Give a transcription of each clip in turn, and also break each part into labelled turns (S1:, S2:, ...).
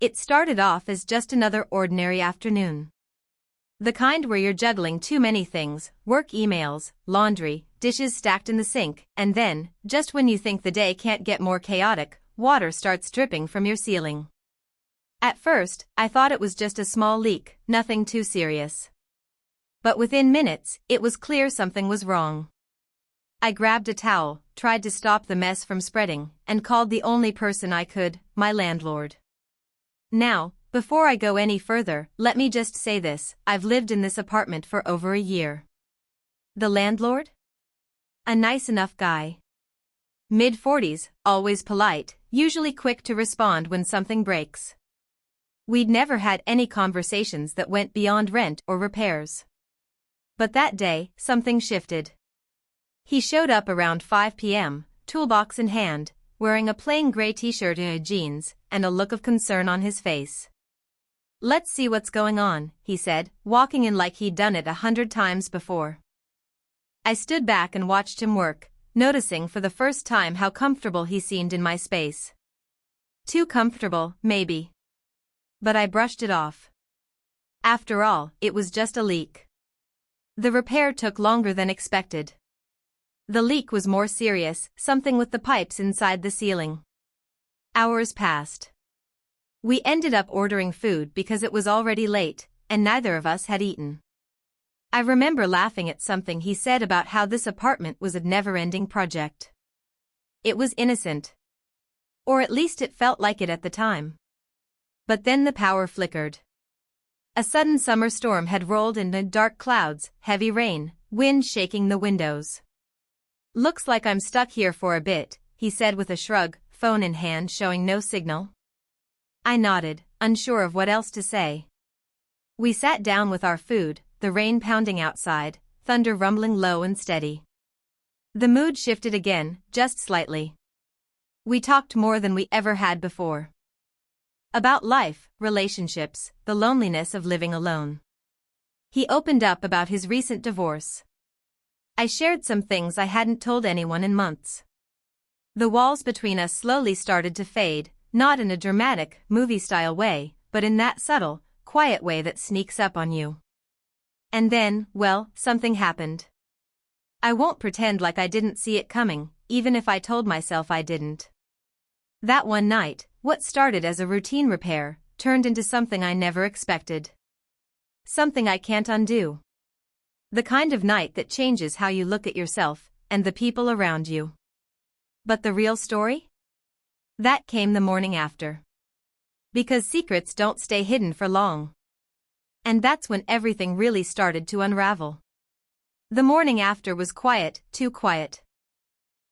S1: It started off as just another ordinary afternoon. The kind where you're juggling too many things, work emails, laundry, dishes stacked in the sink, and then, just when you think the day can't get more chaotic, water starts dripping from your ceiling. At first, I thought it was just a small leak, nothing too serious. But within minutes, it was clear something was wrong. I grabbed a towel, tried to stop the mess from spreading, and called the only person I could, my landlord. Now, before I go any further, let me just say this: I've lived in this apartment for over a year. The landlord? A nice enough guy. Mid-40s, always polite, usually quick to respond when something breaks. We'd never had any conversations that went beyond rent or repairs. But that day, something shifted. He showed up around 5 p.m., toolbox in hand, wearing a plain gray t-shirt and jeans, and a look of concern on his face. "Let's see what's going on," he said, walking in like he'd done it 100 times before. I stood back and watched him work, noticing for the first time how comfortable he seemed in my space. Too comfortable, maybe. But I brushed it off. After all, it was just a leak. The repair took longer than expected. The leak was more serious, something with the pipes inside the ceiling. Hours passed. We ended up ordering food because it was already late, and neither of us had eaten. I remember laughing at something he said about how this apartment was a never-ending project. It was innocent. Or at least it felt like it at the time. But then the power flickered. A sudden summer storm had rolled in, dark clouds, heavy rain, wind shaking the windows. "Looks like I'm stuck here for a bit," he said with a shrug, phone in hand showing no signal. I nodded, unsure of what else to say. We sat down with our food, the rain pounding outside, thunder rumbling low and steady. The mood shifted again, just slightly. We talked more than we ever had before. About life, relationships, the loneliness of living alone. He opened up about his recent divorce. I shared some things I hadn't told anyone in months. The walls between us slowly started to fade, not in a dramatic, movie-style way, but in that subtle, quiet way that sneaks up on you. And then, well, something happened. I won't pretend like I didn't see it coming, even if I told myself I didn't. That one night, what started as a routine repair, turned into something I never expected. Something I can't undo. The kind of night that changes how you look at yourself, and the people around you. But the real story? That came the morning after. Because secrets don't stay hidden for long. And that's when everything really started to unravel. The morning after was quiet, too quiet.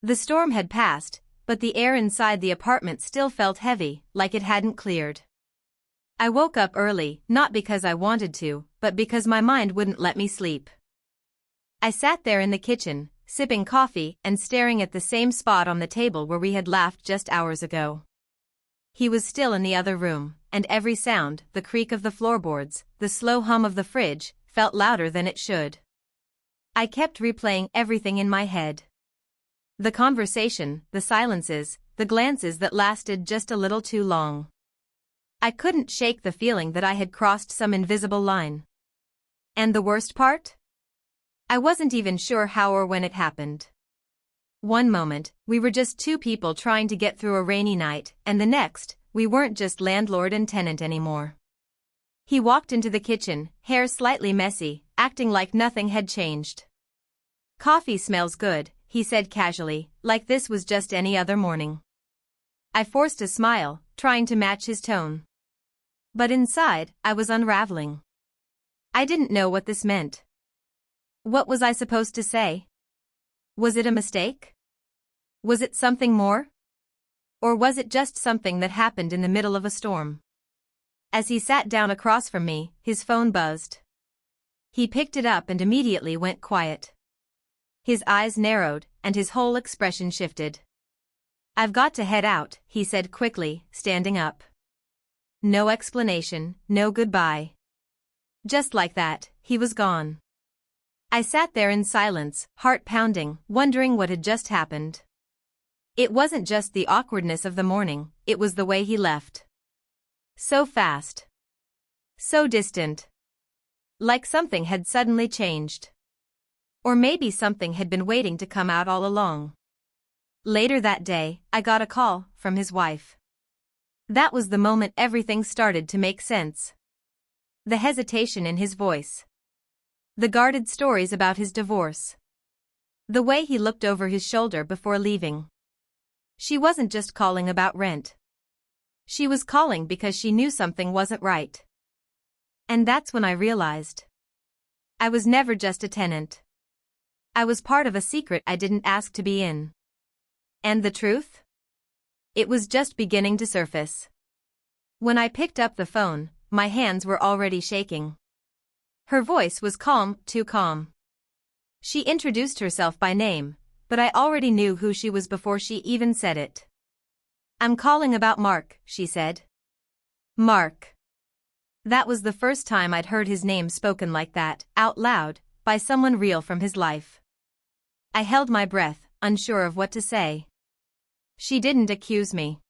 S1: The storm had passed, but the air inside the apartment still felt heavy, like it hadn't cleared. I woke up early, not because I wanted to, but because my mind wouldn't let me sleep. I sat there in the kitchen, sipping coffee and staring at the same spot on the table where we had laughed just hours ago. He was still in the other room, and every sound, the creak of the floorboards, the slow hum of the fridge, felt louder than it should. I kept replaying everything in my head. The conversation, the silences, the glances that lasted just a little too long. I couldn't shake the feeling that I had crossed some invisible line. And the worst part? I wasn't even sure how or when it happened. One moment, we were just two people trying to get through a rainy night, and the next, we weren't just landlord and tenant anymore. He walked into the kitchen, hair slightly messy, acting like nothing had changed. "Coffee smells good," he said casually, like this was just any other morning. I forced a smile, trying to match his tone. But inside, I was unraveling. I didn't know what this meant. What was I supposed to say? Was it a mistake? Was it something more? Or was it just something that happened in the middle of a storm? As he sat down across from me, his phone buzzed. He picked it up and immediately went quiet. His eyes narrowed, and his whole expression shifted. "I've got to head out," he said quickly, standing up. No explanation, no goodbye. Just like that, he was gone. I sat there in silence, heart pounding, wondering what had just happened. It wasn't just the awkwardness of the morning, it was the way he left. So fast. So distant. Like something had suddenly changed. Or maybe something had been waiting to come out all along. Later that day, I got a call from his wife. That was the moment everything started to make sense. The hesitation in his voice. The guarded stories about his divorce. The way he looked over his shoulder before leaving. She wasn't just calling about rent. She was calling because she knew something wasn't right. And that's when I realized. I was never just a tenant. I was part of a secret I didn't ask to be in. And the truth? It was just beginning to surface. When I picked up the phone, my hands were already shaking. Her voice was calm, too calm. She introduced herself by name, but I already knew who she was before she even said it. "I'm calling about Mark," she said. Mark. That was the first time I'd heard his name spoken like that, out loud, by someone real from his life. I held my breath, unsure of what to say. She didn't accuse me.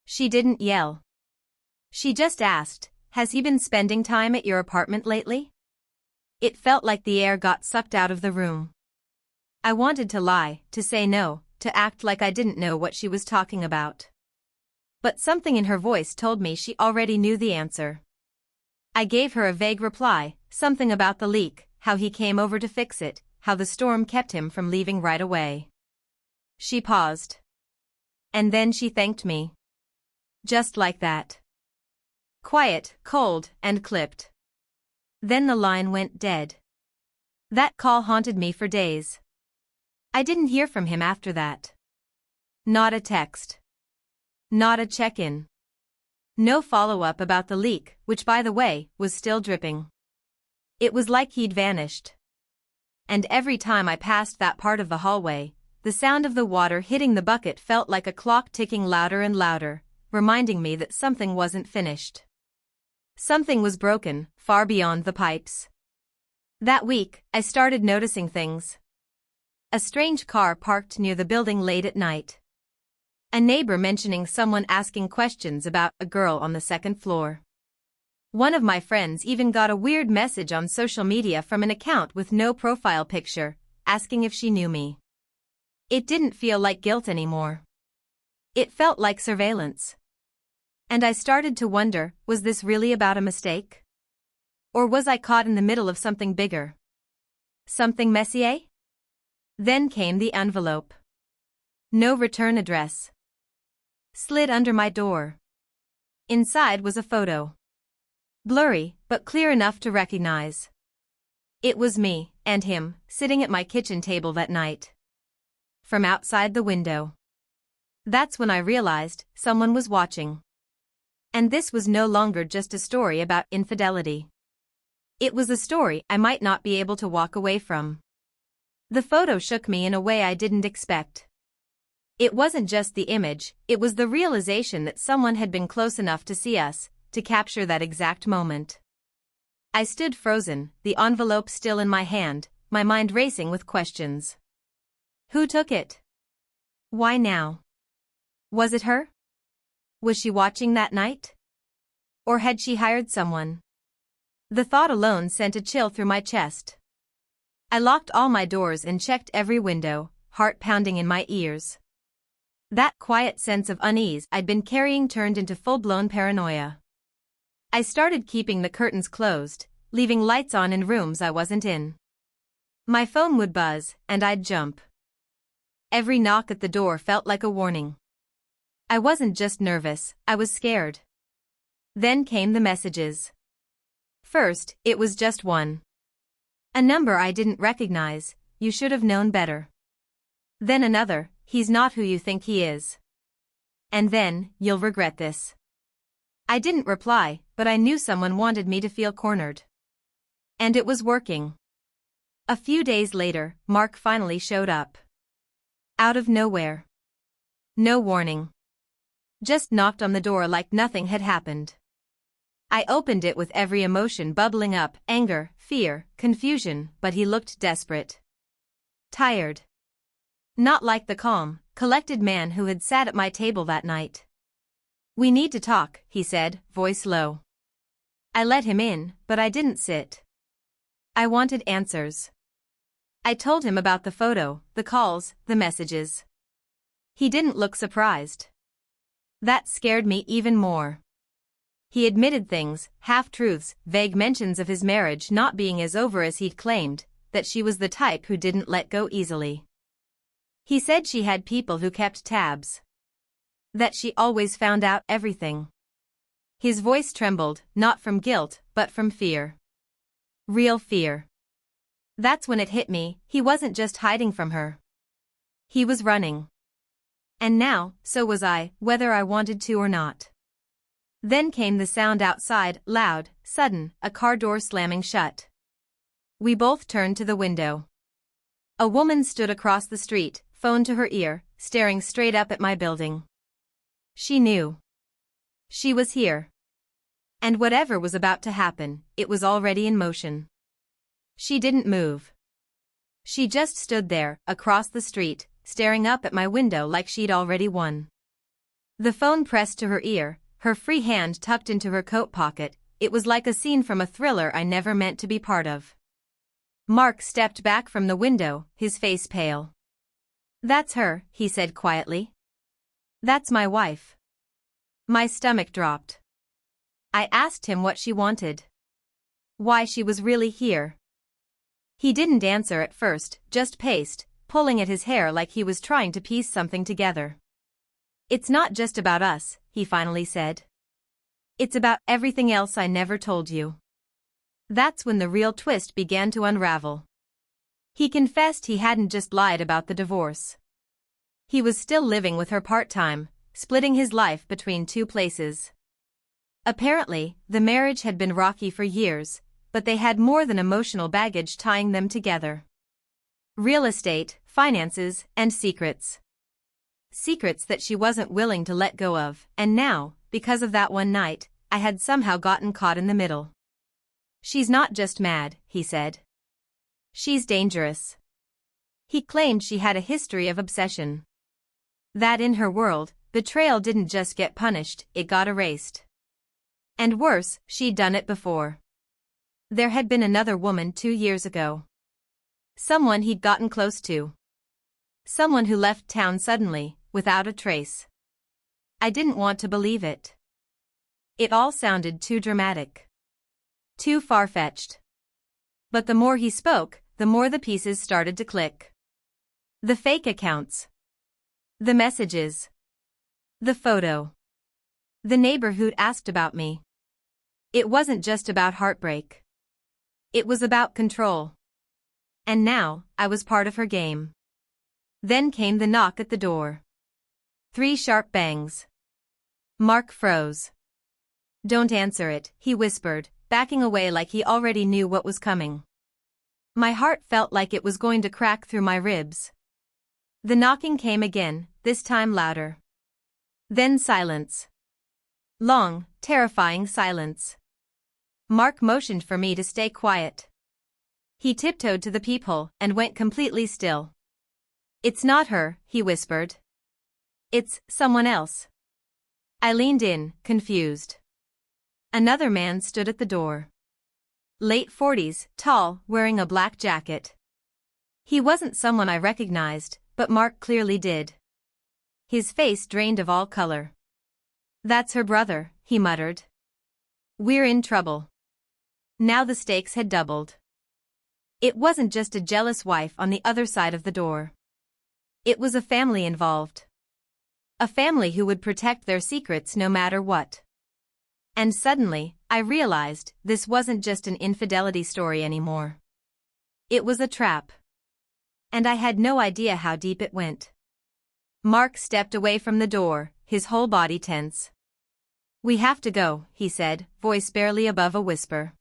S1: She didn't yell. She just asked, "Has he been spending time at your apartment lately?" It felt like the air got sucked out of the room. I wanted to lie, to say no, to act like I didn't know what she was talking about. But something in her voice told me she already knew the answer. I gave her a vague reply, something about the leak, how he came over to fix it, how the storm kept him from leaving right away. She paused. And then she thanked me. Just like that. Quiet, cold, and clipped. Then the line went dead. That call haunted me for days. I didn't hear from him after that. Not a text. Not a check-in. No follow-up about the leak, which by the way, was still dripping. It was like he'd vanished. And every time I passed that part of the hallway, the sound of the water hitting the bucket felt like a clock ticking louder and louder, reminding me that something wasn't finished. Something was broken, far beyond the pipes. That week, I started noticing things. A strange car parked near the building late at night. A neighbor mentioning someone asking questions about a girl on the second floor. One of my friends even got a weird message on social media from an account with no profile picture, asking if she knew me. It didn't feel like guilt anymore. It felt like surveillance. And I started to wonder, was this really about a mistake? Or was I caught in the middle of something bigger? Something messier? Then came the envelope. No return address. Slid under my door. Inside was a photo. Blurry, but clear enough to recognize. It was me, and him, sitting at my kitchen table that night. From outside the window. That's when I realized someone was watching. And this was no longer just a story about infidelity. It was a story I might not be able to walk away from. The photo shook me in a way I didn't expect. It wasn't just the image, it was the realization that someone had been close enough to see us, to capture that exact moment. I stood frozen, the envelope still in my hand, my mind racing with questions. Who took it? Why now? Was it her? Was she watching that night? Or had she hired someone? The thought alone sent a chill through my chest. I locked all my doors and checked every window, heart pounding in my ears. That quiet sense of unease I'd been carrying turned into full-blown paranoia. I started keeping the curtains closed, leaving lights on in rooms I wasn't in. My phone would buzz, and I'd jump. Every knock at the door felt like a warning. I wasn't just nervous, I was scared. Then came the messages. First, it was just one. A number I didn't recognize, "You should have known better." Then another, "He's not who you think he is." And then, "You'll regret this." I didn't reply, but I knew someone wanted me to feel cornered. And it was working. A few days later, Mark finally showed up. Out of nowhere. No warning. Just knocked on the door like nothing had happened. I opened it with every emotion bubbling up, anger, fear, confusion, but he looked desperate. Tired. Not like the calm, collected man who had sat at my table that night. "We need to talk," he said, voice low. I let him in, but I didn't sit. I wanted answers. I told him about the photo, the calls, the messages. He didn't look surprised. That scared me even more. He admitted things, half-truths, vague mentions of his marriage not being as over as he'd claimed, that she was the type who didn't let go easily. He said she had people who kept tabs. That she always found out everything. His voice trembled, not from guilt, but from fear. Real fear. That's when it hit me, he wasn't just hiding from her. He was running. And now, so was I, whether I wanted to or not. Then came the sound outside, loud, sudden, a car door slamming shut. We both turned to the window. A woman stood across the street, phone to her ear, staring straight up at my building. She knew. She was here. And whatever was about to happen, it was already in motion. She didn't move. She just stood there, across the street, staring up at my window like she'd already won. The phone pressed to her ear, her free hand tucked into her coat pocket. It was like a scene from a thriller I never meant to be part of. Mark stepped back from the window, his face pale. "That's her," he said quietly. "That's my wife." My stomach dropped. I asked him what she wanted. Why she was really here. He didn't answer at first, just paced, pulling at his hair like he was trying to piece something together. "It's not just about us," he finally said. "It's about everything else I never told you." That's when the real twist began to unravel. He confessed he hadn't just lied about the divorce. He was still living with her part-time, splitting his life between two places. Apparently, the marriage had been rocky for years, but they had more than emotional baggage tying them together. Real estate, finances, and secrets. Secrets that she wasn't willing to let go of, and now, because of that one night, I had somehow gotten caught in the middle. "She's not just mad," he said. "She's dangerous." He claimed she had a history of obsession. That in her world, betrayal didn't just get punished, it got erased. And worse, she'd done it before. There had been another woman 2 years ago. Someone he'd gotten close to. Someone who left town suddenly, without a trace. I didn't want to believe it. It all sounded too dramatic. Too far-fetched. But the more he spoke, the more the pieces started to click. The fake accounts. The messages. The photo. The neighbor who'd asked about me. It wasn't just about heartbreak. It was about control. And now, I was part of her game. Then came the knock at the door. 3 sharp bangs. Mark froze. "Don't answer it," he whispered, backing away like he already knew what was coming. My heart felt like it was going to crack through my ribs. The knocking came again, this time louder. Then silence. Long, terrifying silence. Mark motioned for me to stay quiet. He tiptoed to the peephole and went completely still. "It's not her," he whispered. "It's someone else." I leaned in, confused. Another man stood at the door. Late 40s, tall, wearing a black jacket. He wasn't someone I recognized, but Mark clearly did. His face drained of all color. "That's her brother," he muttered. "We're in trouble." Now the stakes had doubled. It wasn't just a jealous wife on the other side of the door. It was a family involved. A family who would protect their secrets no matter what. And suddenly, I realized this wasn't just an infidelity story anymore. It was a trap. And I had no idea how deep it went. Mark stepped away from the door, his whole body tense. "We have to go," he said, voice barely above a whisper.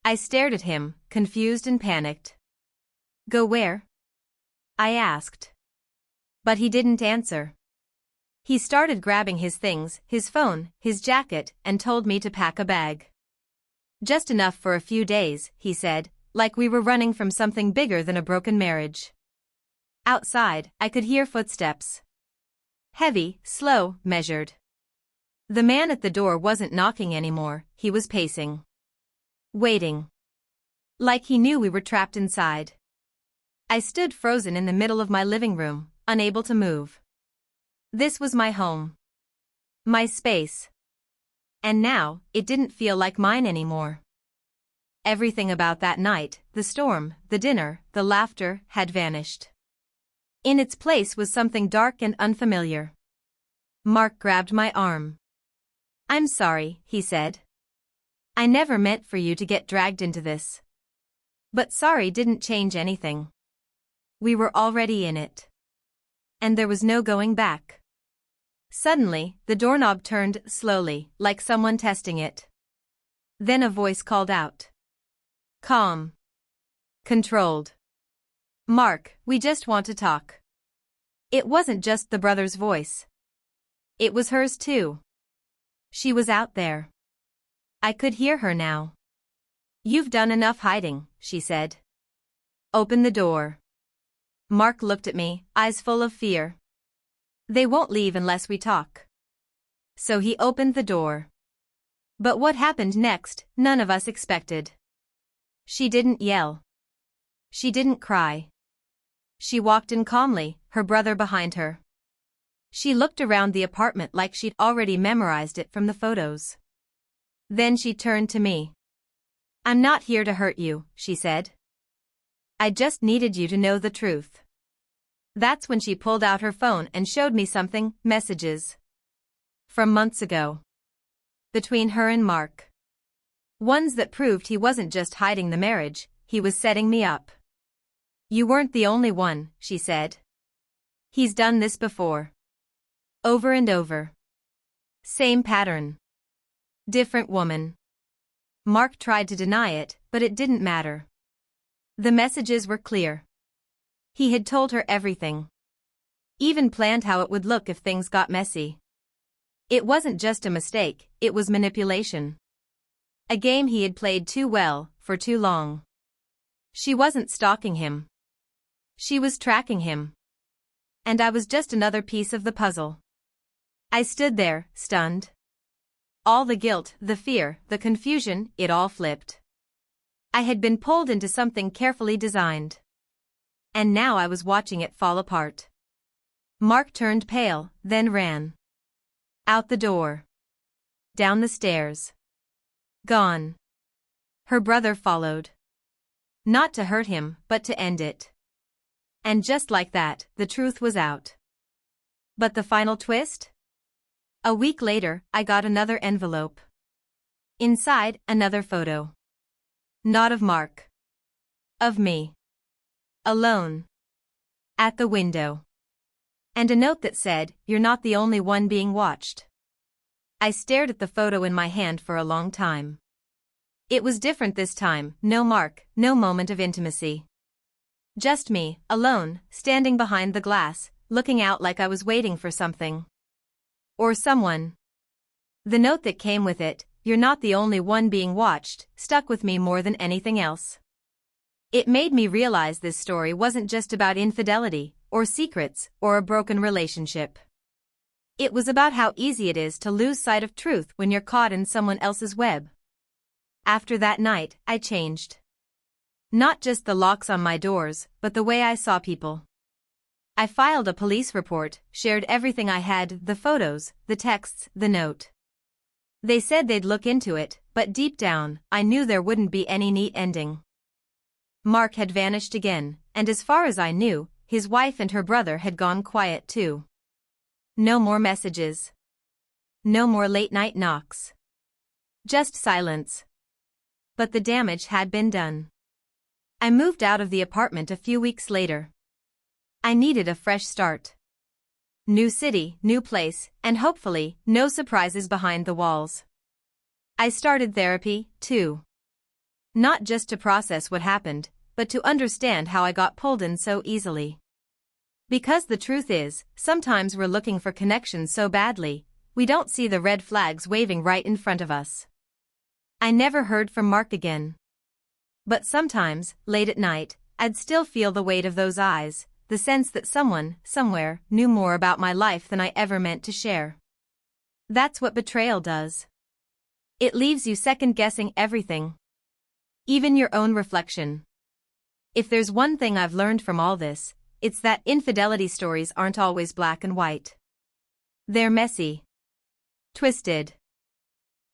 S1: I stared at him, confused and panicked. "Go where?" I asked. But he didn't answer. He started grabbing his things, his phone, his jacket, and told me to pack a bag. "Just enough for a few days," he said, like we were running from something bigger than a broken marriage. Outside, I could hear footsteps. Heavy, slow, measured. The man at the door wasn't knocking anymore, he was pacing. Waiting. Like he knew we were trapped inside. I stood frozen in the middle of my living room, unable to move. This was my home. My space. And now, it didn't feel like mine anymore. Everything about that night, the storm, the dinner, the laughter, had vanished. In its place was something dark and unfamiliar. Mark grabbed my arm. "I'm sorry," he said. "I never meant for you to get dragged into this." But sorry didn't change anything. We were already in it. And there was no going back. Suddenly, the doorknob turned slowly, like someone testing it. Then a voice called out. Calm. Controlled. "Mark, we just want to talk." It wasn't just the brother's voice. It was hers too. She was out there. I could hear her now. "You've done enough hiding," she said. "Open the door." Mark looked at me, eyes full of fear. "They won't leave unless we talk." So he opened the door. But what happened next, none of us expected. She didn't yell. She didn't cry. She walked in calmly, her brother behind her. She looked around the apartment like she'd already memorized it from the photos. Then she turned to me. "I'm not here to hurt you," she said. "I just needed you to know the truth." That's when she pulled out her phone and showed me something, messages. From months ago. Between her and Mark. Ones that proved he wasn't just hiding the marriage, he was setting me up. "You weren't the only one," she said. "He's done this before. Over and over. Same pattern. Different woman." Mark tried to deny it, but it didn't matter. The messages were clear. He had told her everything. Even planned how it would look if things got messy. It wasn't just a mistake, it was manipulation. A game he had played too well, for too long. She wasn't stalking him. She was tracking him. And I was just another piece of the puzzle. I stood there, stunned. All the guilt, the fear, the confusion, it all flipped. I had been pulled into something carefully designed. And now I was watching it fall apart. Mark turned pale, then ran. Out the door. Down the stairs. Gone. Her brother followed. Not to hurt him, but to end it. And just like that, the truth was out. But the final twist? A week later, I got another envelope. Inside, another photo. Not of Mark. Of me. Alone. At the window. And a note that said, "You're not the only one being watched." I stared at the photo in my hand for a long time. It was different this time, no Mark, no moment of intimacy. Just me, alone, standing behind the glass, looking out like I was waiting for something. Or someone. The note that came with it, "You're not the only one being watched," stuck with me more than anything else. It made me realize this story wasn't just about infidelity, or secrets, or a broken relationship. It was about how easy it is to lose sight of truth when you're caught in someone else's web. After that night, I changed. Not just the locks on my doors, but the way I saw people. I filed a police report, shared everything I had, the photos, the texts, the note. They said they'd look into it, but deep down, I knew there wouldn't be any neat ending. Mark had vanished again, and as far as I knew, his wife and her brother had gone quiet too. No more messages. No more late-night knocks. Just silence. But the damage had been done. I moved out of the apartment a few weeks later. I needed a fresh start. New city, new place, and hopefully, no surprises behind the walls. I started therapy, too. Not just to process what happened, but to understand how I got pulled in so easily. Because the truth is, sometimes we're looking for connection so badly, we don't see the red flags waving right in front of us. I never heard from Mark again. But sometimes, late at night, I'd still feel the weight of those eyes, the sense that someone, somewhere, knew more about my life than I ever meant to share. That's what betrayal does. It leaves you second-guessing everything. Even your own reflection. If there's one thing I've learned from all this, it's that infidelity stories aren't always black and white. They're messy, twisted,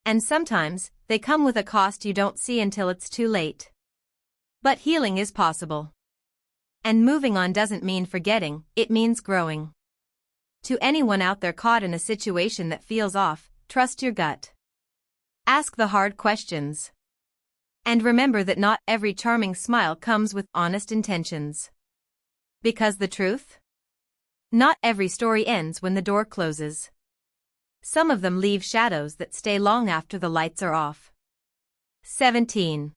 S1: and sometimes they come with a cost you don't see until it's too late. But healing is possible. And moving on doesn't mean forgetting, it means growing. To anyone out there caught in a situation that feels off, trust your gut. Ask the hard questions. And remember that not every charming smile comes with honest intentions. Because the truth? Not every story ends when the door closes. Some of them leave shadows that stay long after the lights are off. 17.